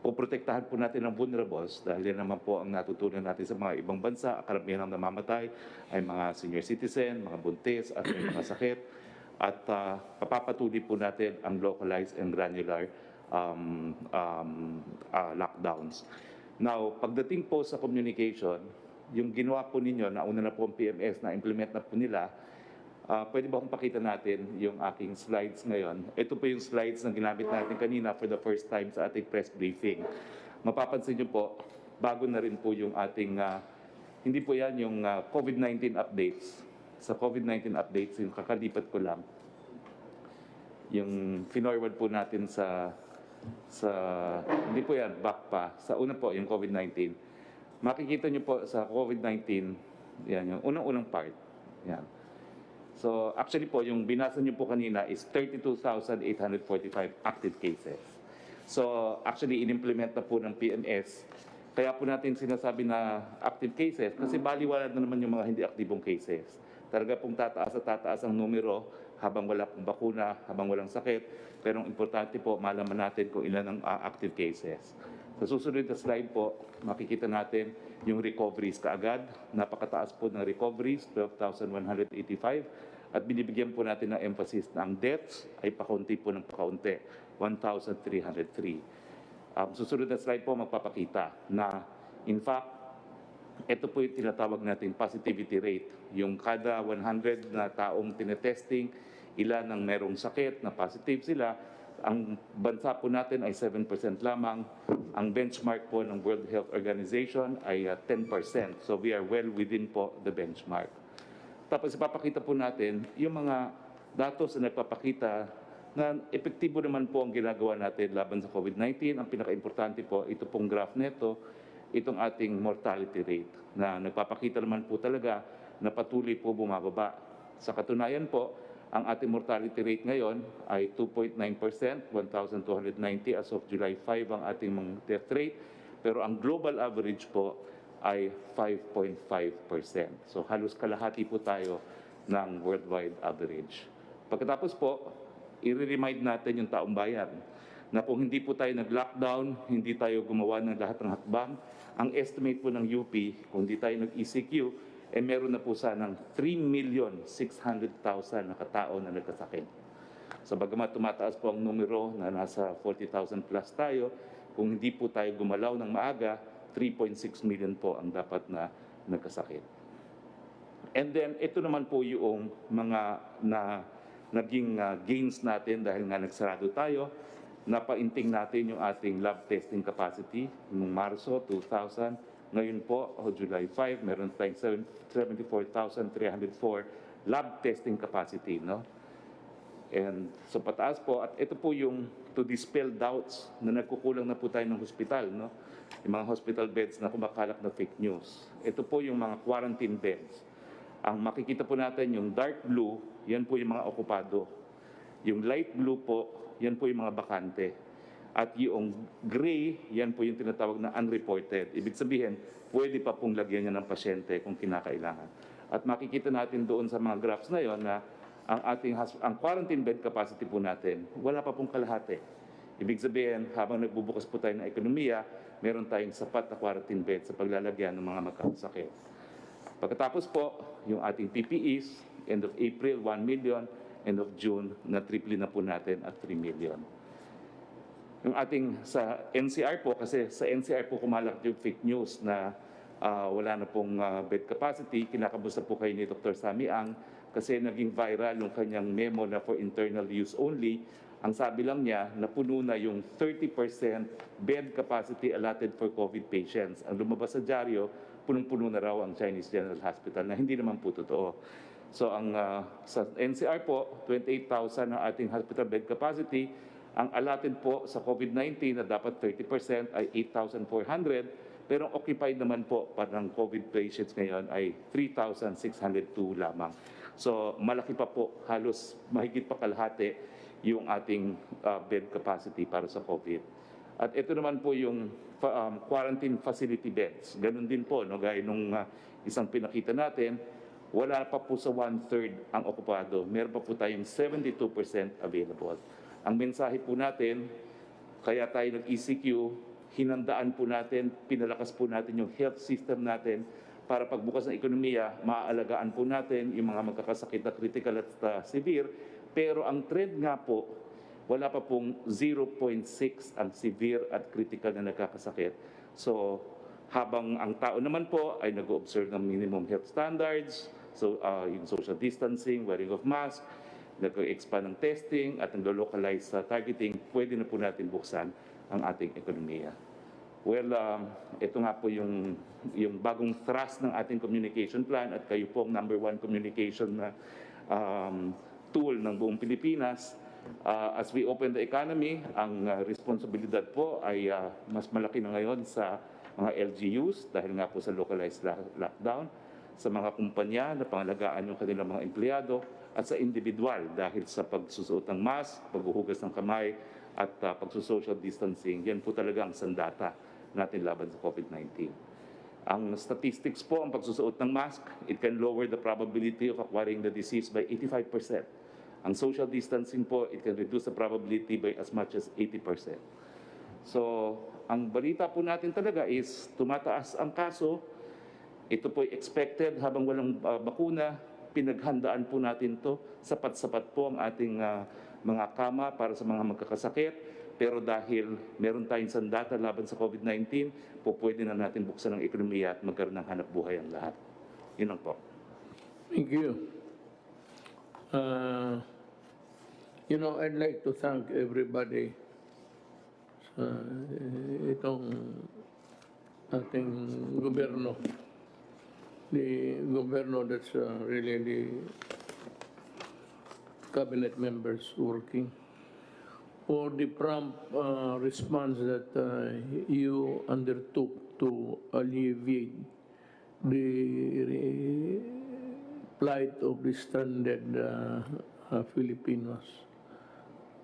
Poprotektahan po natin ang vulnerables dahil yan naman po ang natutunan natin sa mga ibang bansa. Karamihan ang namamatay ay mga senior citizen, mga buntis at may mga sakit. At papapatuloy po natin ang localized and granular lockdowns. Now, pagdating po sa communication, yung ginawa po ninyo, nauna na po ang PMS, na-implement na po nila, pwede ba kung pakita natin yung aking slides ngayon? Ito po yung slides na ginamit natin kanina for the first time sa ating press briefing. Mapapansin nyo po, bago na rin po yung ating, hindi po yan yung COVID-19 updates. Sa COVID-19 updates, yung kakalipat ko lang, yung finorward po natin sa hindi po yan, back pa. Sa una po, yung COVID-19. Makikita nyo po sa COVID-19, yan, yung unang-unang part. Yan. So, actually po, yung binasa nyo po kanina is 32,845 active cases. So, actually, in-implement na po ng PMS. Kaya po natin sinasabi na active cases kasi baliwala na naman yung mga hindi aktibong cases. Talaga pong tataas ang numero habang wala pong bakuna, habang walang sakit. Pero ang importante po, malaman natin kung ilan ang active cases. Sa susunod na slide po, makikita natin yung recoveries kaagad. Napakataas po ng recoveries, 12,185. At binibigyan po natin ng emphasis na ang deaths ay pakaunti po ng pakaunti, 1,303. Susunod na slide po magpapakita na in fact, ito po yung tinatawag natin positivity rate. Yung kada 100 na taong tinetesting, ilan ang merong sakit na positive sila, ang bansa po natin ay 7% lamang. Ang benchmark po ng World Health Organization ay 10%. So we are well within po the benchmark. Tapos ipapakita po natin yung mga datos na nagpapakita na epektibo naman po ang ginagawa natin laban sa COVID-19. Ang pinaka-importante po, ito pong graph neto, itong ating mortality rate na nagpapakita naman po talaga na patuloy po bumababa. Sa katunayan po, ang ating mortality rate ngayon ay 2.9%, 1,290 as of July 5 ang ating mga death rate. Pero ang global average po ay 5.5%. So halos kalahati po tayo ng worldwide average. Pagkatapos po, i-remind natin yung taong bayan na kung hindi po tayo nag-lockdown, hindi tayo gumawa ng lahat ng hakbang, ang estimate po ng UP, kung hindi tayo nag-ECQ, meron na po sanang 3,600,000 na katao na nagkasakit. So bagamat tumataas po ang numero na nasa 40,000 plus tayo, kung hindi po tayo gumalaw ng maaga, 3.6 million po ang dapat na nagkasakit. And then, ito naman po yung mga naging gains natin dahil nga nagsarado tayo. Napainting natin yung ating lab testing capacity noong Marso 2000. Ngayon po, July 5, meron tayong 74,304 lab testing capacity. No? And so pataas po, at ito po yung to dispel doubts na nagkukulang na po tayo ng hospital. No? Yung mga hospital beds na kumakalat na fake news. Ito po yung mga quarantine beds. Ang makikita po natin yung dark blue, yan po yung mga okupado. Yung light blue po, yan po yung mga bakante. At yung gray, yan po yung tinatawag na unreported. Ibig sabihin, pwede pa pong lagyan niya ng pasyente kung kinakailangan. At makikita natin doon sa mga graphs na yon na ang quarantine bed capacity po natin, wala pa pong kalahati. Ibig sabihin, habang nagbubukas po tayo ng ekonomiya, meron tayong sapat na quarantine bed sa paglalagyan ng mga magkakasakit. Pagkatapos po, yung ating PPEs, end of April, 1 million, end of June, na triple na po natin at 3 million. Yung ating sa NCR po, kasi sa NCR po kumalat yung fake news na wala na pong bed capacity, kinakamusta po kayo ni Dr. Sammy Ang, kasi naging viral yung kanyang memo na for internal use only. Ang sabi lang niya, napuno na yung 30% bed capacity allotted for COVID patients. Ang lumabas sa dyaryo, punong-puno na raw ang Chinese General Hospital na hindi naman po totoo. So ang sa NCR po, 28,000 ang ating hospital bed capacity. Ang allotted po sa COVID-19 na dapat 30% ay 8,400. Pero occupied naman po parang COVID patients ngayon ay 3,602 lamang. So malaki pa po, halos mahigit pa kalahati yung ating bed capacity para sa COVID. At ito naman po yung quarantine facility beds. Ganun din po, no? Gaya nung isang pinakita natin, wala pa po sa 1/3 ang okupado. Meron pa po tayong 72% available. Ang mensahe po natin, kaya tayo nag-ECQ, hinandaan po natin, pinalakas po natin yung health system natin para pagbukas ng ekonomiya, maaalagaan po natin yung mga magkakasakit na critical at severe. Pero ang trend nga po, wala pa pong 0.6 ang severe at critical na nagkakasakit. So, habang ang tao naman po ay nag-observe ng minimum health standards, so yung social distancing, wearing of mask, nag-expand ng testing at nag-localize sa targeting, pwede na po natin buksan ang ating ekonomiya. Well, ito nga po yung bagong thrust ng ating communication plan at kayo po ang number 1 communication na tool ng buong Pilipinas. As we open the economy, ang responsibilidad po ay mas malaki na ngayon sa mga LGUs dahil nga po sa localized lockdown, sa mga kumpanya na pangalagaan yung kanilang mga empleyado at sa individual dahil sa pagsusuot ng mask, paghuhugas ng kamay at pagsusocial distancing. Yan po talaga ang sandata natin laban sa COVID-19. Ang statistics po, ang pagsusuot ng mask, it can lower the probability of acquiring the disease by 85%. Ang social distancing po, it can reduce the probability by as much as 80%. So, ang balita po natin talaga is tumataas ang kaso. Ito po expected habang walang bakuna. Pinaghandaan po natin to. Sapat-sapat po ang ating mga kama para sa mga magkakasakit. Pero dahil meron tayong sandata laban sa COVID-19, po pwede na natin buksan ang ekonomiya at magkaroon ng hanap buhay ang lahat. Yun lang po. Thank you. I'd like to thank everybody sa itong ating gobyerno. The gobyerno that's really the cabinet members working for the prompt response that you undertook to alleviate the plight of the stranded Filipinos.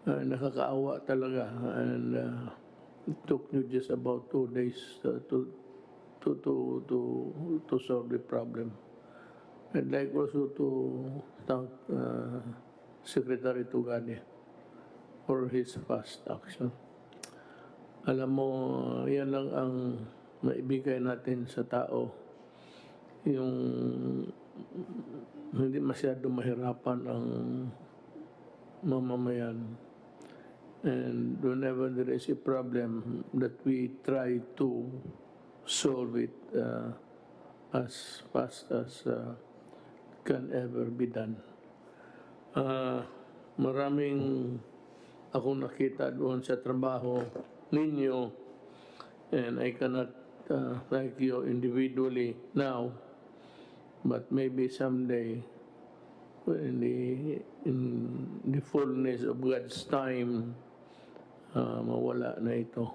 Nakakaawa talaga, and it took you just about 2 days to solve the problem. I'd like also to thank Secretary Tugani for his fast action. Alam mo, yan lang ang maibigay natin sa tao, yung hindi masyado mahirapan ang mamamayan. And whenever there is a problem, that we try to solve it as fast as can ever be done. Maraming akong nakita doon sa trabaho ninyo, and I cannot thank you individually now, but maybe someday, in the fullness of God's time, mawala na ito.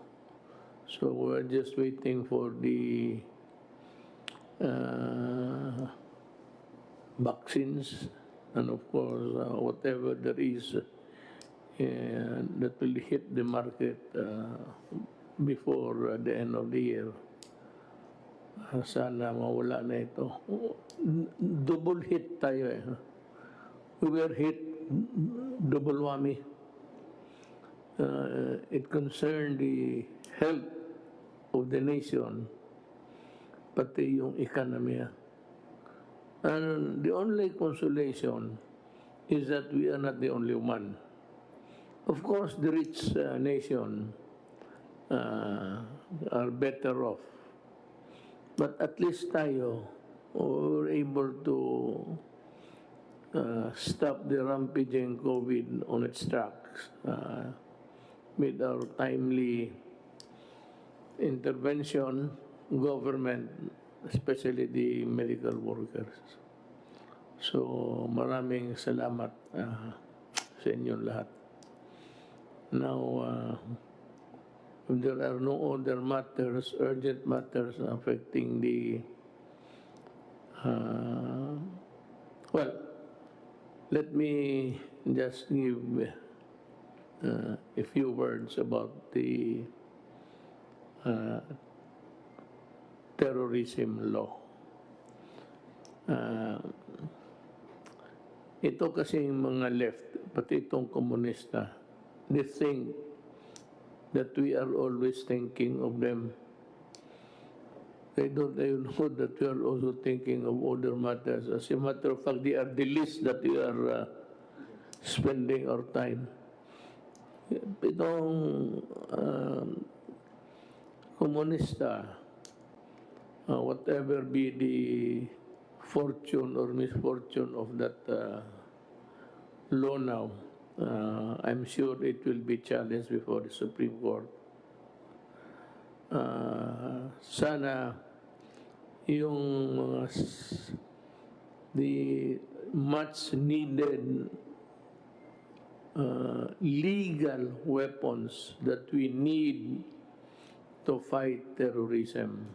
So we're just waiting for the vaccines, and of course, whatever there is that will hit the market before the end of the year. Sana mawala na ito. Double hit tayo eh. We were hit double whammy. It concerned the health of the nation, pati yung economy. And the only consolation is that we are not the only one. Of course, the rich nation are better off. But at least tayo were able to stop the rampaging COVID on its tracks with our timely intervention, government, especially the medical workers. So maraming salamat sa inyong lahat. Now, if there are no other matters, urgent matters affecting the, let me just give a few words about the terrorism law. Ito kasing mga left, pati itong komunista, they think that we are always thinking of them. They don't even know that we are also thinking of other matters. As a matter of fact, they are the least that we are spending our time. Itong komunista, whatever be the fortune or misfortune of that law now, I'm sure it will be challenged before the Supreme Court. Sana yung mga the much needed legal weapons that we need to fight terrorism.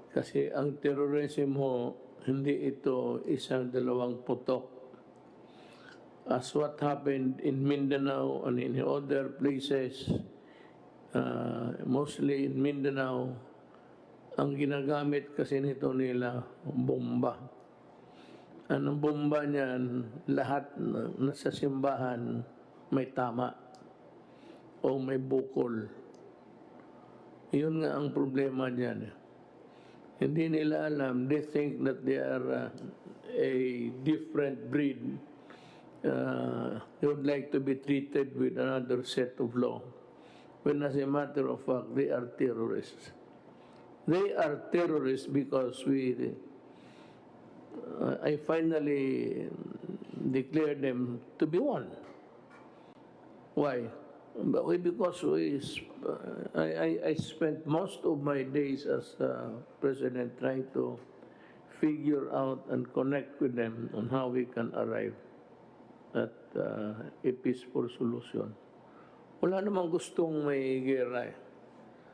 Kasi ang terrorism ho, hindi ito isang dalawang putok. As what happened in Mindanao and in other places, mostly in Mindanao, ang ginagamit kasi nito nila, bomba. Ang bomba niyan, lahat nasa simbahan may tama o may bukol. Yun nga ang problema dyan. Hindi nila alam. They think that they are a different breed. They would like to be treated with another set of law. When as a matter of fact, they are terrorists. They are terrorists because I finally declared them to be one. Why? Because I spent most of my days as president trying to figure out and connect with them on how we can arrive at a peaceful solution. Wala namang gustong may gera eh.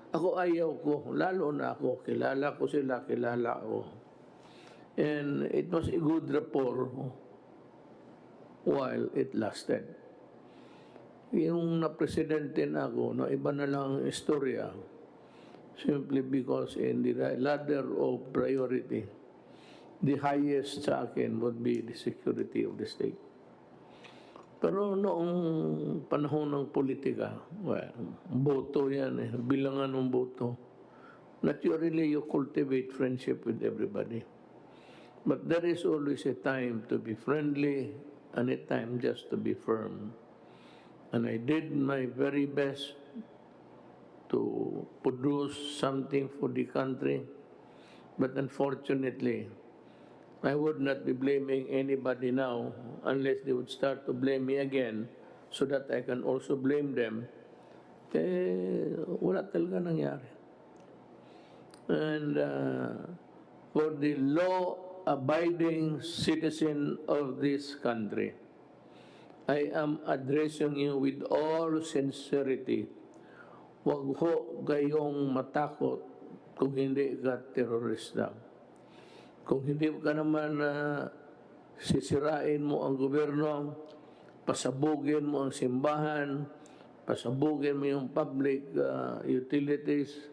Ako ayaw ko, lalo na ako, kilala ko sila, kilala ko. And it was a good rapport while it lasted. Yung na-presidente na ako, no, iba na lang ang istorya. Simply because in the ladder of priority, the highest sa akin would be the security of the state. Pero noong panahon ng politika, well, boto yan eh, bilangan ng boto. Naturally, you cultivate friendship with everybody. But there is always a time to be friendly and a time just to be firm. And I did my very best to produce something for the country. But unfortunately, I would not be blaming anybody now unless they would start to blame me again so that I can also blame them. Wala talaga nangyari. And for the law-abiding citizen of this country, I am addressing you with all sincerity. Huwag ho kayong matakot kung hindi ka terorista. Kung hindi ka naman sisirain mo ang gobyerno, pasabugin mo ang simbahan, pasabugin mo yung public utilities,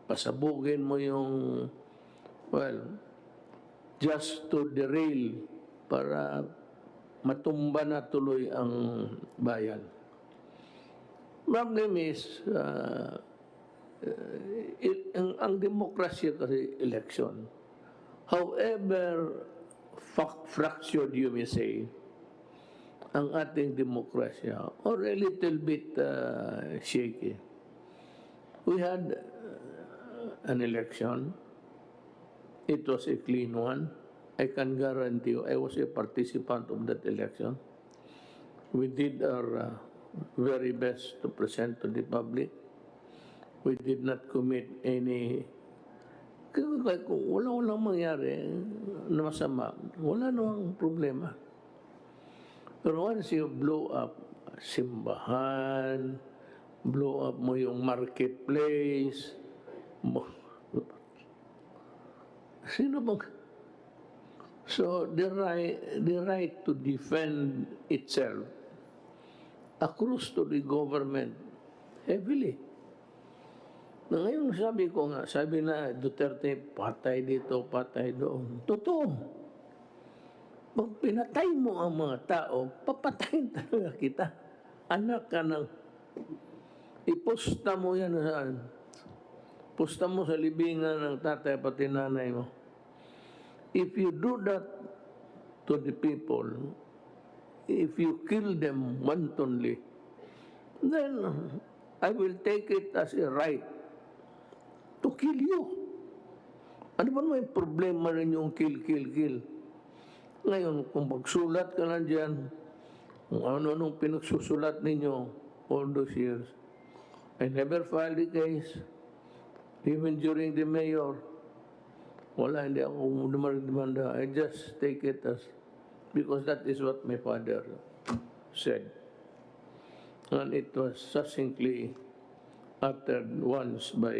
pasabugin mo yung, well, just to derail para matumba na tuloy ang bayan. Problem is, ang demokrasya kasi election. However fractured you may say, ang ating demokrasya, or a little bit shaky. We had an election. It was a clean one. I can guarantee you, I was a participant of that election. We did our very best to present to the public. We did not commit any kung walang mangyari na masama, wala namang problema. Pero once you blow up simbahan, blow up mo yung marketplace, sino bang... So the right to defend itself accrues to the government heavily. Na ngayon sabi ko nga, sabi na Duterte, patay dito, patay doon. Totoo. Pag pinatay mo ang mga tao, papatayin talaga kita. Anak ka ng... Iposta mo yan saan? Posta mo sa libingan ng tatay pati nanay mo. If you do that to the people, if you kill them wantonly, then I will take it as a right to kill you. Ano ba may problema rin yung kill? Ngayon, kung magsulat ka lang dyan, kung ano-anong pinagsusulat ninyo all those years, I never filed the case. Even during the mayor, wala, hindi ako demanda. I just take it as, because that is what my father said. And it was succinctly uttered once by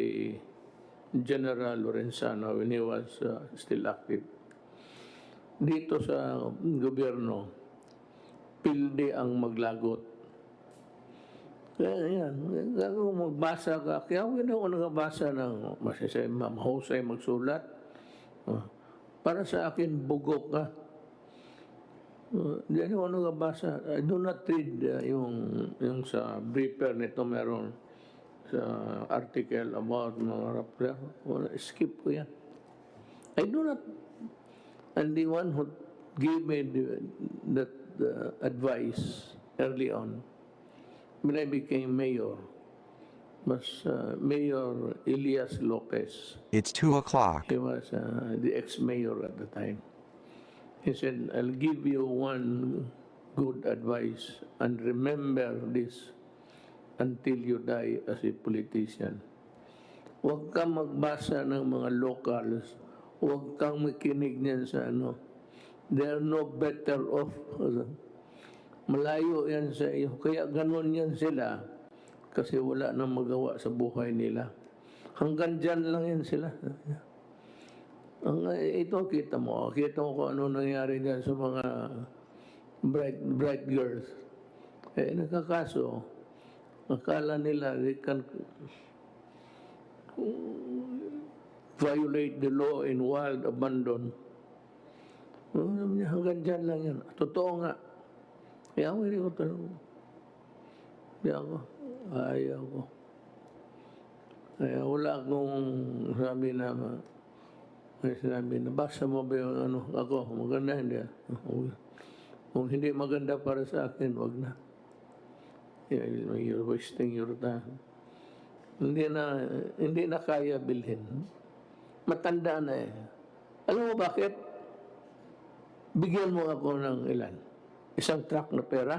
General Lorenzano when he was still active. Dito sa gobyerno, pilde ang maglagot. Kaya yan, kung magbasa ka, kaya hindi ako nakabasa ng mahusay magsulat. Para sa akin, bugok ka. Hindi ako nakabasa. I do not read yung sa briefer nito meron sa article about mga rapper. Skip ko yan. I do not, and the one who gave me that advice early on, when I became mayor, was Mayor Elias Lopez. It's 2 o'clock. He was the ex-mayor at the time. He said, I'll give you one good advice and remember this until you die as a politician. Huwag kang magbasa ng mga locals. Huwag kang makinig niyan sa ano. They're no better off. Malayo yan sa iyo. Kaya ganun yan sila. Kasi wala nang magawa sa buhay nila. Hanggang dyan lang yan sila. Ito kita mo kung ano nangyari dyan sa mga bright girls. Nakakaso, akala nila they can violate the law in wild abandon. Hanggang dyan lang yan. Totoo nga. Kaya ako hindi ko tanong. Ayaw ko. Kaya wala akong sinabi na, basa mo ba yung ano, ako, maganda, hindi. Kung hindi maganda para sa akin, wag na. You're wasting your time. Hindi na kaya bilhin. Matanda na eh. Alam mo bakit? Bigyan mo ako ng ilan? Isang truck na pera?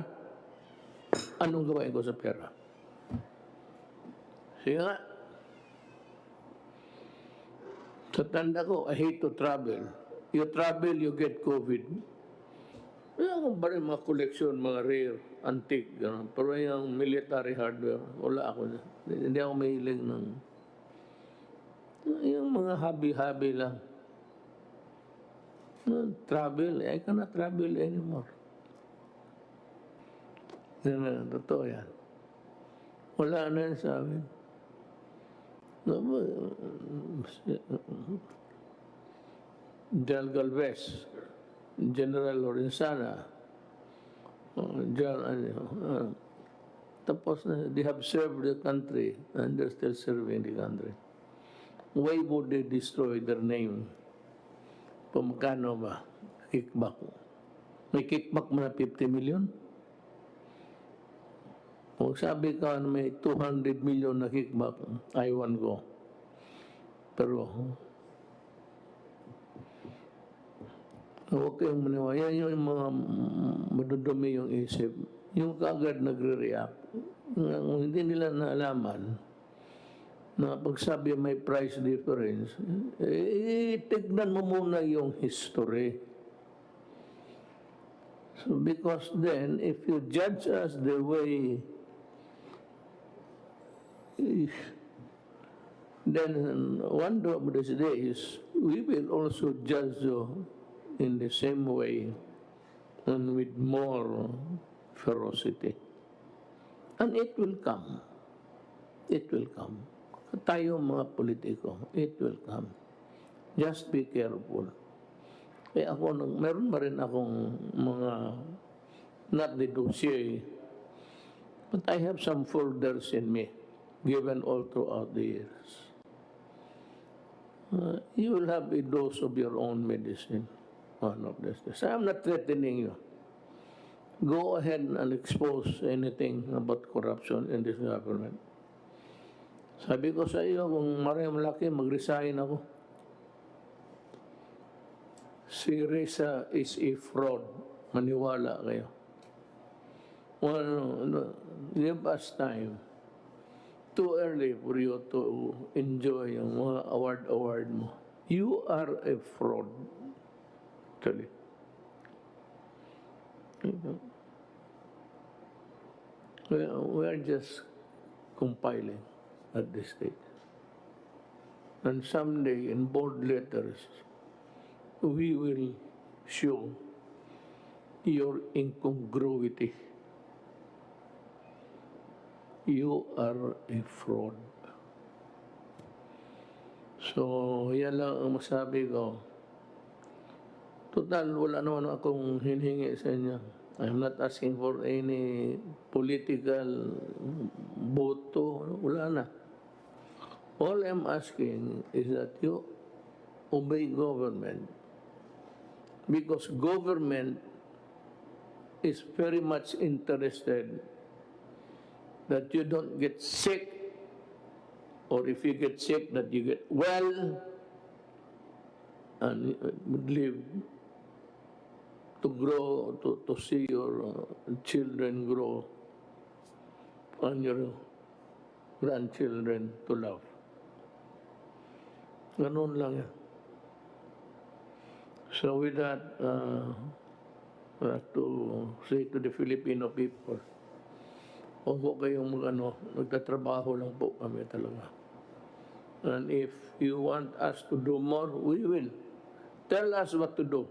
Anong gawain ko sa pera? Sige nga. Sa tanda ko, I hate to travel. You travel, you get COVID. Kaya ba rin mga koleksyon, mga rare, antique, gano'n. Pero yung military hardware, wala ako. Hindi ako mahilig ng yung mga hobby-hobby lang. Travel, I cannot travel anymore. Totoo yan. Wala na yan sa amin. General Galvez, General Lorenzana, tapos they have served the country and they're still serving the country. Why would they destroy their name? Pamagkano ba? Kickback. May kickback mo na 50 million? Kung sabi ka na may 200 million na kickback, ayawan ko. Pero, huwag kayong maniwala. Yan yung mga madudumi yung isip. Yung kaagad nagre-react. Hindi nila naalaman na pagsabi may price difference, tignan mo muna yung history. So because then, if you judge us the way then one of these days, we will also judge you in the same way and with more ferocity. And it will come. It will come. Tayo mga politiko, it will come. Just be careful. Kaya ako, meron pa rin akong mga, not the dossier, but I have some folders in me, given all throughout the years. You will have a dose of your own medicine. One of these days. I'm not threatening you. Go ahead and expose anything about corruption in this government. Sabi ko sa iyo, kung malaki, mag-resign ako. Si Risa is a fraud. Maniwala kayo. Give us time. Too early for you to enjoy yung mga award mo. You are a fraud. Actually. We are just compiling at this stage. And someday, in bold letters, we will show your incongruity. You are a fraud. So, yan lang ang masabi ko. Total, wala naman akong hinihingi sa inyo. I'm not asking for any political boto. Wala na. All I'm asking is that you obey government, because government is very much interested that you don't get sick, or if you get sick, that you get well and live to grow, to see your children grow and your grandchildren to love. Ganun lang yan. So with that, I have to say to the Filipino people, huwag po kayong nagtatrabaho lang po kami talaga. And if you want us to do more, we will. Tell us what to do.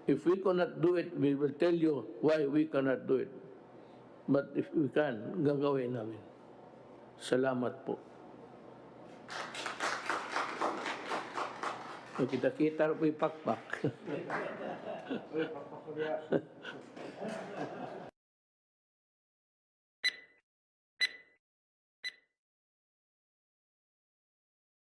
If we cannot do it, we will tell you why we cannot do it. But if we can, gagawin namin. Salamat po. Kita-kita po yung pakpak.